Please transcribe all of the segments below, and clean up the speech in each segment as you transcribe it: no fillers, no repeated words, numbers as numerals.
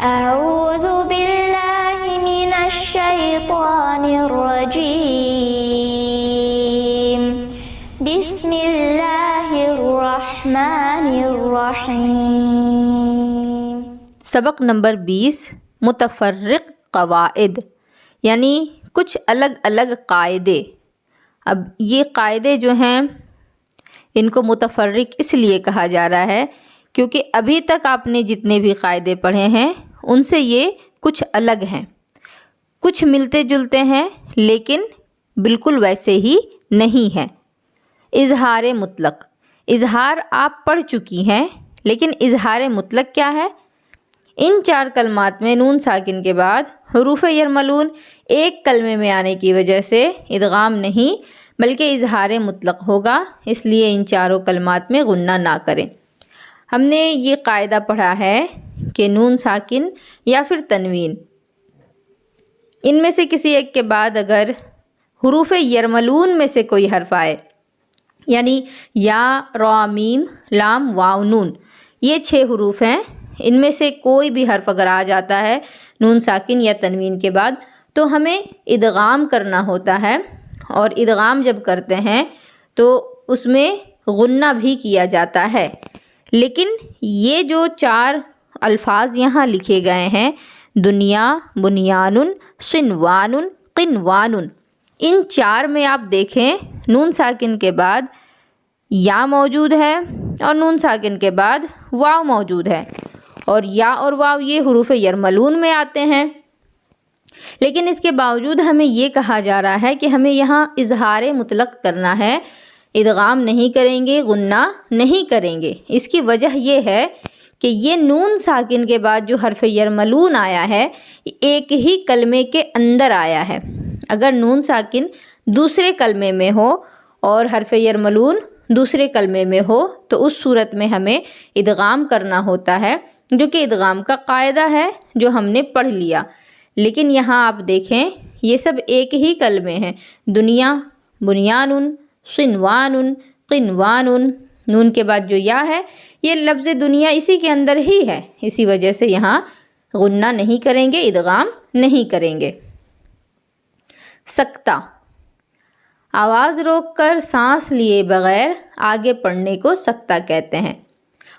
أعوذ بالله من الشيطان الرجيم بسم الله الرحمن الرحیم۔ سبق نمبر 20 متفرق قواعد، یعنی کچھ الگ الگ قاعدے۔ اب یہ قاعدے جو ہیں ان کو متفرق اس لیے کہا جا رہا ہے کیونکہ ابھی تک آپ نے جتنے بھی قاعدے پڑھے ہیں ان سے یہ کچھ الگ ہیں، کچھ ملتے جلتے ہیں لیکن بالکل ویسے ہی نہیں ہیں۔ اظہار مطلق، اظہار آپ پڑھ چکی ہیں، لیکن اظہار مطلق کیا ہے؟ ان 4 کلمات میں نون ساکن کے بعد حروف یرملون ایک کلمے میں آنے کی وجہ سے ادغام نہیں بلکہ اظہار مطلق ہوگا، اس لیے ان 4 کلمات میں غنہ نہ کریں۔ ہم نے یہ قاعدہ پڑھا ہے کہ نون ساکن یا پھر تنوین، ان میں سے کسی ایک کے بعد اگر حروف یرملون میں سے کوئی حرف آئے، یعنی یا، را، میم، لام، واو، نون، یہ 6 حروف ہیں، ان میں سے کوئی بھی حرف اگر آ جاتا ہے نون ساکن یا تنوین کے بعد تو ہمیں ادغام کرنا ہوتا ہے، اور ادغام جب کرتے ہیں تو اس میں غنہ بھی کیا جاتا ہے۔ لیکن یہ جو 4 الفاظ یہاں لکھے گئے ہیں، دنیا، بنیان، صنوان، قنوان، ان 4 میں آپ دیکھیں نون ساکن کے بعد یا موجود ہے اور نون ساکن کے بعد واو موجود ہے، اور یا اور واو یہ حروف یرملون میں آتے ہیں، لیکن اس کے باوجود ہمیں یہ کہا جا رہا ہے کہ ہمیں یہاں اظہار مطلق کرنا ہے، ادغام نہیں کریں گے، غنہ نہیں کریں گے۔ اس کی وجہ یہ ہے کہ یہ نون ساکن کے بعد جو حرف یرملون آیا ہے ایک ہی کلمے کے اندر آیا ہے۔ اگر نون ساکن دوسرے کلمے میں ہو اور حرف یرملون دوسرے کلمے میں ہو تو اس صورت میں ہمیں ادغام کرنا ہوتا ہے، جو کہ ادغام کا قاعدہ ہے جو ہم نے پڑھ لیا۔ لیکن یہاں آپ دیکھیں یہ سب ایک ہی کلمے ہیں، دنیا، بنیان، صنوان، قنوان، نون کے بعد جو یا ہے یہ لفظ دنیا اسی کے اندر ہی ہے، اسی وجہ سے یہاں غنہ نہیں کریں گے، ادغام نہیں کریں گے۔ سکتہ، آواز روک کر سانس لیے بغیر آگے پڑھنے کو سکتہ کہتے ہیں۔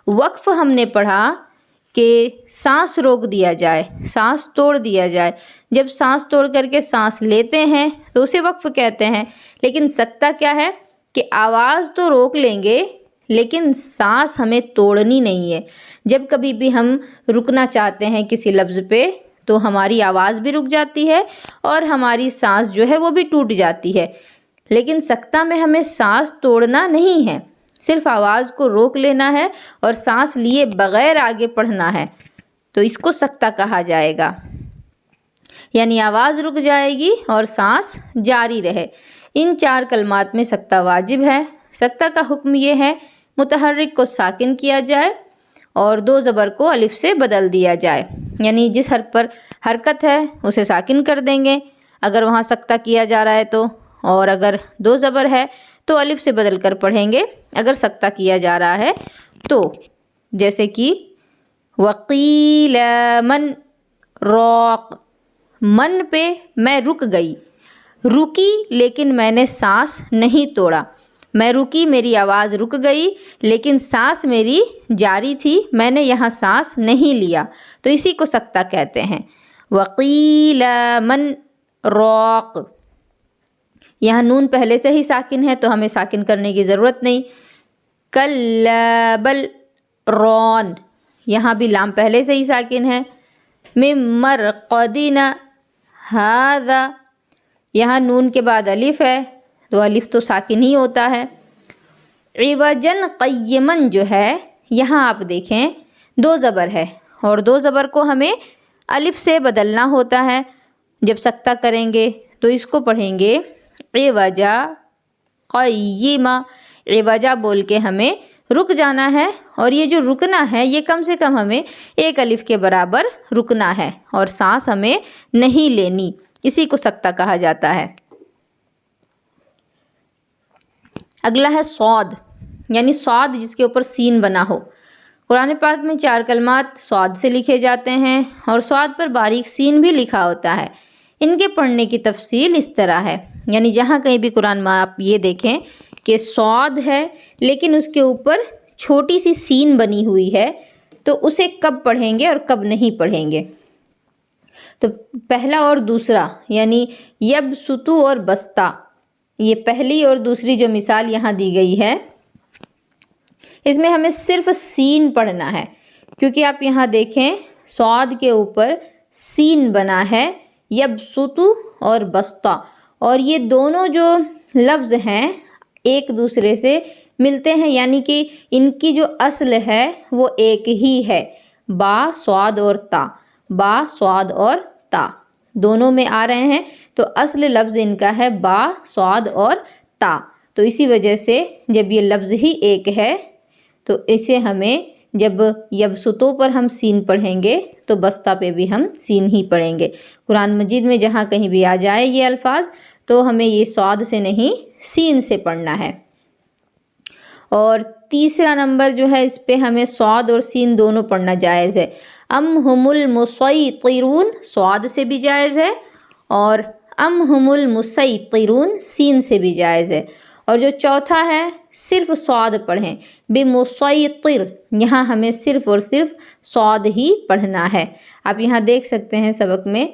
وقف ہم نے پڑھا کہ سانس روک دیا جائے، سانس توڑ دیا جائے، جب سانس توڑ کر کے سانس لیتے ہیں تو اسے وقف کہتے ہیں۔ لیکن سکتہ کیا ہے کہ آواز تو روک لیں گے لیکن سانس ہمیں توڑنی نہیں ہے۔ جب کبھی بھی ہم رکنا چاہتے ہیں کسی لفظ پہ تو ہماری آواز بھی رک جاتی ہے اور ہماری سانس جو ہے وہ بھی ٹوٹ جاتی ہے، لیکن سکتہ میں ہمیں سانس توڑنا نہیں ہے، صرف آواز کو روک لینا ہے اور سانس لیے بغیر آگے پڑھنا ہے، تو اس کو سکتہ کہا جائے گا، یعنی آواز رک جائے گی اور سانس جاری رہے۔ ان 4 کلمات میں سکتہ واجب ہے۔ سکتہ کا حکم یہ ہے متحرک کو ساکن کیا جائے اور 2 زبر کو الف سے بدل دیا جائے، یعنی جس حرف پر حرکت ہے اسے ساکن کر دیں گے اگر وہاں سکتہ کیا جا رہا ہے تو، اور اگر 2 زبر ہے تو الف سے بدل کر پڑھیں گے اگر سکتہ کیا جا رہا ہے تو، جیسے کہ وقیل من راق، من پہ میں رک گئی، رکی لیکن میں نے سانس نہیں توڑا، میں رکی میری آواز رک گئی لیکن سانس میری جاری تھی، میں نے یہاں سانس نہیں لیا، تو اسی کو سکتہ کہتے ہیں۔ وقیل من راق، یہاں نون پہلے سے ہی ساکن ہے تو ہمیں ساکن کرنے کی ضرورت نہیں۔ کلا بل رون، یہاں بھی لام پہلے سے ہی ساکن ہے۔ من مرقدنا ھذا، یہاں نون کے بعد الف ہے تو الف تو ساکن ہی ہوتا ہے۔ عوجن قیمن جو ہے یہاں آپ دیکھیں 2 زبر ہے اور 2 زبر کو ہمیں الف سے بدلنا ہوتا ہے، جب سکتہ کریں گے تو اس کو پڑھیں گے عوجا قیمہ، عوجا بول کے ہمیں رک جانا ہے، اور یہ جو رکنا ہے یہ کم سے کم ہمیں 1 الف کے برابر رکنا ہے اور سانس ہمیں نہیں لینی، اسی کو سکتہ کہا جاتا ہے۔ اگلا ہے صاد، یعنی صاد جس کے اوپر سین بنا ہو، قرآن پاک میں 4 کلمات صاد سے لکھے جاتے ہیں اور صاد پر باریک سین بھی لکھا ہوتا ہے۔ ان کے پڑھنے کی تفصیل اس طرح ہے، یعنی جہاں کہیں بھی قرآن میں آپ یہ دیکھیں کہ صاد ہے لیکن اس کے اوپر چھوٹی سی سین بنی ہوئی ہے، تو اسے کب پڑھیں گے اور کب نہیں پڑھیں گے؟ تو پہلا اور دوسرا یعنی یبسطو اور بسطہ، یہ پہلی اور دوسری جو مثال یہاں دی گئی ہے، اس میں ہمیں صرف سین پڑھنا ہے، کیونکہ آپ یہاں دیکھیں صاد کے اوپر سین بنا ہے، یبسطو اور بسطہ، اور یہ دونوں جو لفظ ہیں ایک دوسرے سے ملتے ہیں، یعنی کہ ان کی جو اصل ہے وہ ایک ہی ہے، با صاد اور تا، با صاد اور تا دونوں میں آ رہے ہیں، تو اصل لفظ ان کا ہے با صاد اور تا، تو اسی وجہ سے جب یہ لفظ ہی ایک ہے تو اسے ہمیں جب یبسطوں پر ہم سین پڑھیں گے تو بسطہ پہ بھی ہم سین ہی پڑھیں گے۔ قرآن مجید میں جہاں کہیں بھی آ جائے یہ الفاظ تو ہمیں یہ صاد سے نہیں سین سے پڑھنا ہے۔ اور تیسرا نمبر جو ہے اس پہ ہمیں صاد اور سین دونوں پڑھنا جائز ہے۔ ام ہم المسیطرون صاد سے بھی جائز ہے اور ام ہم المسیطرون سین سے بھی جائز ہے۔ اور جو چوتھا ہے صرف صاد پڑھیں، بمسیطر، یہاں ہمیں صرف اور صرف صاد ہی پڑھنا ہے۔ آپ یہاں دیکھ سکتے ہیں سبق میں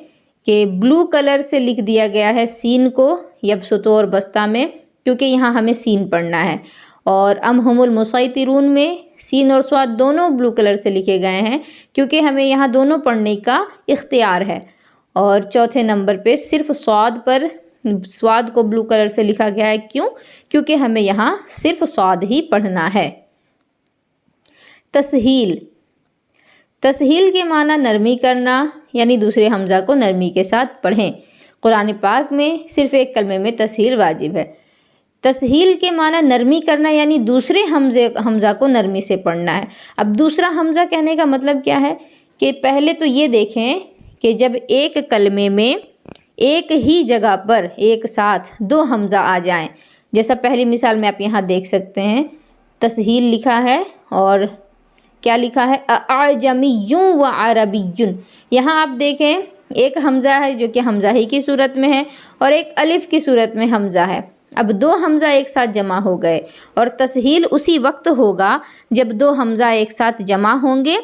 کہ بلو کلر سے لکھ دیا گیا ہے سین کو یبسطو اور بسطہ میں، کیونکہ یہاں ہمیں سین پڑھنا ہے، اور ام ہم المسیطرون میں سین اور صاد دونوں بلو کلر سے لکھے گئے ہیں کیونکہ ہمیں یہاں دونوں پڑھنے کا اختیار ہے۔ اور چوتھے نمبر پہ صرف صاد کو بلو کلر سے لکھا گیا ہے، کیوں؟ کیونکہ ہمیں یہاں صرف صاد ہی پڑھنا ہے۔ تسہیل، تسہیل کے معنی نرمی کرنا، یعنی دوسرے حمزہ کو نرمی کے ساتھ پڑھیں۔ قرآن پاک میں صرف ایک کلمے میں تسہیل واجب ہے۔ تسہیل کے معنی نرمی کرنا یعنی دوسرے حمزہ کو نرمی سے پڑھنا ہے۔ اب دوسرا حمزہ کہنے کا مطلب کیا ہے کہ پہلے تو یہ دیکھیں کہ جب ایک کلمے میں ایک ہی جگہ پر ایک ساتھ 2 حمزہ آ جائیں، جیسا پہلی مثال میں آپ یہاں دیکھ سکتے ہیں تسہیل لکھا ہے اور کیا لکھا ہے اعجمی و عربی، یہاں آپ دیکھیں ایک حمزہ ہے جو کہ حمزہ ہی کی صورت میں ہے اور ایک الف کی صورت میں حمزہ ہے۔ اب 2 حمزہ ایک ساتھ جمع ہو گئے اور تسہیل اسی وقت ہوگا جب 2 حمزہ ایک ساتھ جمع ہوں گے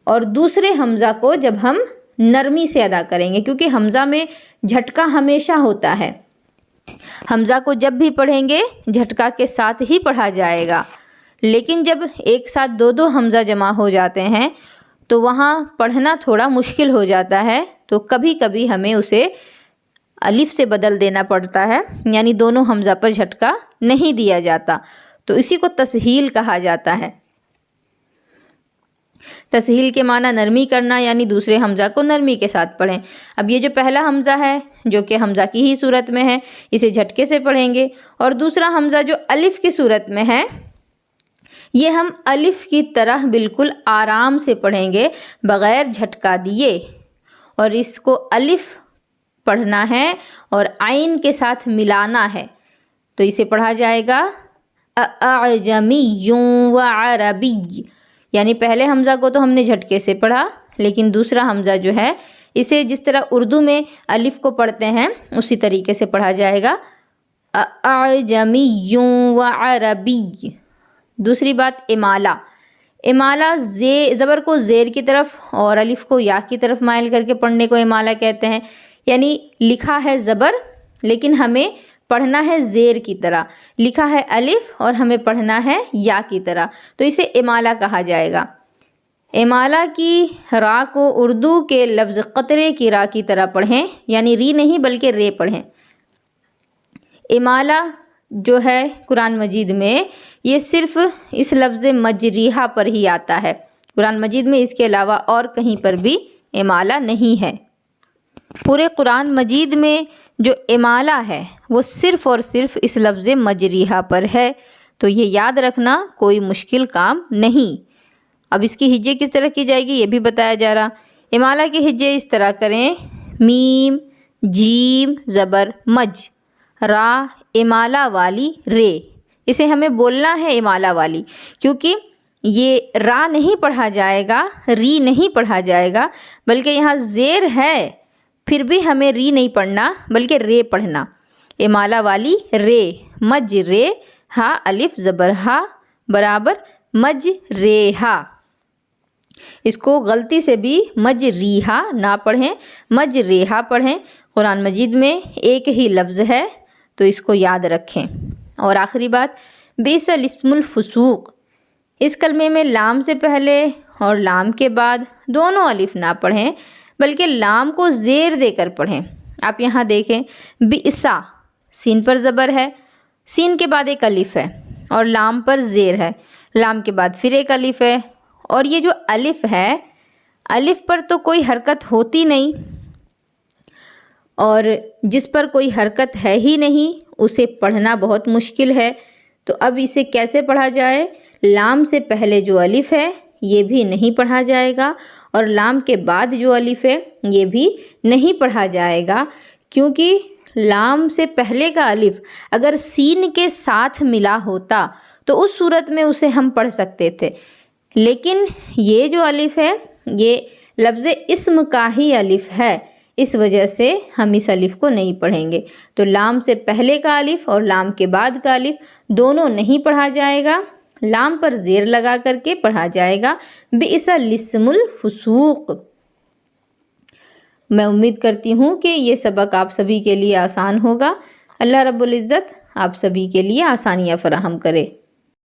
اور دوسرے حمزہ کو جب ہم نرمی سے ادا کریں گے، کیونکہ حمزہ میں جھٹکا ہمیشہ ہوتا ہے، حمزہ کو جب بھی پڑھیں گے جھٹکا کے ساتھ ہی پڑھا جائے گا، لیکن جب ایک ساتھ 2 حمزہ جمع ہو جاتے ہیں تو وہاں پڑھنا تھوڑا مشکل ہو جاتا ہے، تو کبھی کبھی ہمیں اسے الف سے بدل دینا پڑتا ہے، یعنی دونوں حمزہ پر جھٹکا نہیں دیا جاتا، تو اسی کو تسہیل کہا جاتا ہے۔ تسہیل کے معنی نرمی کرنا یعنی دوسرے حمزہ کو نرمی کے ساتھ پڑھیں۔ اب یہ جو پہلا حمزہ ہے جو کہ حمزہ کی ہی صورت میں ہے اسے جھٹکے سے پڑھیں گے، اور دوسرا حمزہ جو الف کی صورت میں ہے یہ ہم الف کی طرح بالکل آرام سے پڑھیں گے بغیر جھٹکا دیے، اور اس کو الف پڑھنا ہے اور عین کے ساتھ ملانا ہے، تو اسے پڑھا جائے گا اعجمی و عربی، یعنی پہلے حمزہ کو تو ہم نے جھٹکے سے پڑھا، لیکن دوسرا حمزہ جو ہے اسے جس طرح اردو میں الف کو پڑھتے ہیں اسی طریقے سے پڑھا جائے گا اعجمی و عربی۔ دوسری بات امالہ، امالہ زبر کو زیر کی طرف اور الف کو یا کی طرف مائل کر کے پڑھنے کو امالہ کہتے ہیں، یعنی لکھا ہے زبر لیکن ہمیں پڑھنا ہے زیر کی طرح، لکھا ہے الف اور ہمیں پڑھنا ہے یا کی طرح، تو اسے امالہ کہا جائے گا۔ امالہ کی را کو اردو کے لفظ قطرے کی را کی طرح پڑھیں، یعنی ری نہیں بلکہ رے پڑھیں۔ امالہ جو ہے قرآن مجید میں یہ صرف اس لفظ مجریحہ پر ہی آتا ہے، قرآن مجید میں اس کے علاوہ اور کہیں پر بھی امالہ نہیں ہے۔ پورے قرآن مجید میں جو امالہ ہے وہ صرف اور صرف اس لفظ مجریحہ پر ہے، تو یہ یاد رکھنا کوئی مشکل کام نہیں۔ اب اس کی ہجے کس طرح کی جائے گی یہ بھی بتایا جا رہا۔ امالہ کے ہجے اس طرح کریں، میم جیم زبر مج، را امالہ والی رے، اسے ہمیں بولنا ہے امالہ والی، کیونکہ یہ را نہیں پڑھا جائے گا، ری نہیں پڑھا جائے گا، بلکہ یہاں زیر ہے پھر بھی ہمیں ری نہیں پڑھنا بلکہ رے پڑھنا، امالہ والی رے، مج رے ہا الف زبر ہا برابر مج ریہا۔ اس کو غلطی سے بھی مج ریہا نہ پڑھیں، مج ریہا پڑھیں۔ قرآن مجید میں ایک ہی لفظ ہے تو اس کو یاد رکھیں۔ اور آخری بات، بئس الاسم الفسوق، اس کلمے میں لام سے پہلے اور لام کے بعد دونوں الف نہ پڑھیں بلکہ لام کو زیر دے کر پڑھیں۔ آپ یہاں دیکھیں، بئسا سین پر زبر ہے، سین کے بعد ایک الف ہے اور لام پر زیر ہے، لام کے بعد پھر ایک الف ہے، اور یہ جو الف ہے، الف پر تو کوئی حرکت ہوتی نہیں، اور جس پر کوئی حرکت ہے ہی نہیں اسے پڑھنا بہت مشکل ہے۔ تو اب اسے کیسے پڑھا جائے؟ لام سے پہلے جو الف ہے یہ بھی نہیں پڑھا جائے گا، اور لام کے بعد جو الف ہے یہ بھی نہیں پڑھا جائے گا، کیونکہ لام سے پہلے کا الف اگر سین کے ساتھ ملا ہوتا تو اس صورت میں اسے ہم پڑھ سکتے تھے، لیکن یہ جو الف ہے یہ لفظ اسم کا ہی الف ہے، اس وجہ سے ہم اس الف کو نہیں پڑھیں گے۔ تو لام سے پہلے کا الف اور لام کے بعد کا الف دونوں نہیں پڑھا جائے گا، لام پر زیر لگا کر کے پڑھا جائے گا، بئس الاسم الفسوق۔ میں امید کرتی ہوں کہ یہ سبق آپ سبھی کے لیے آسان ہوگا۔ اللہ رب العزت آپ سبھی کے لیے آسانیاں فراہم کرے۔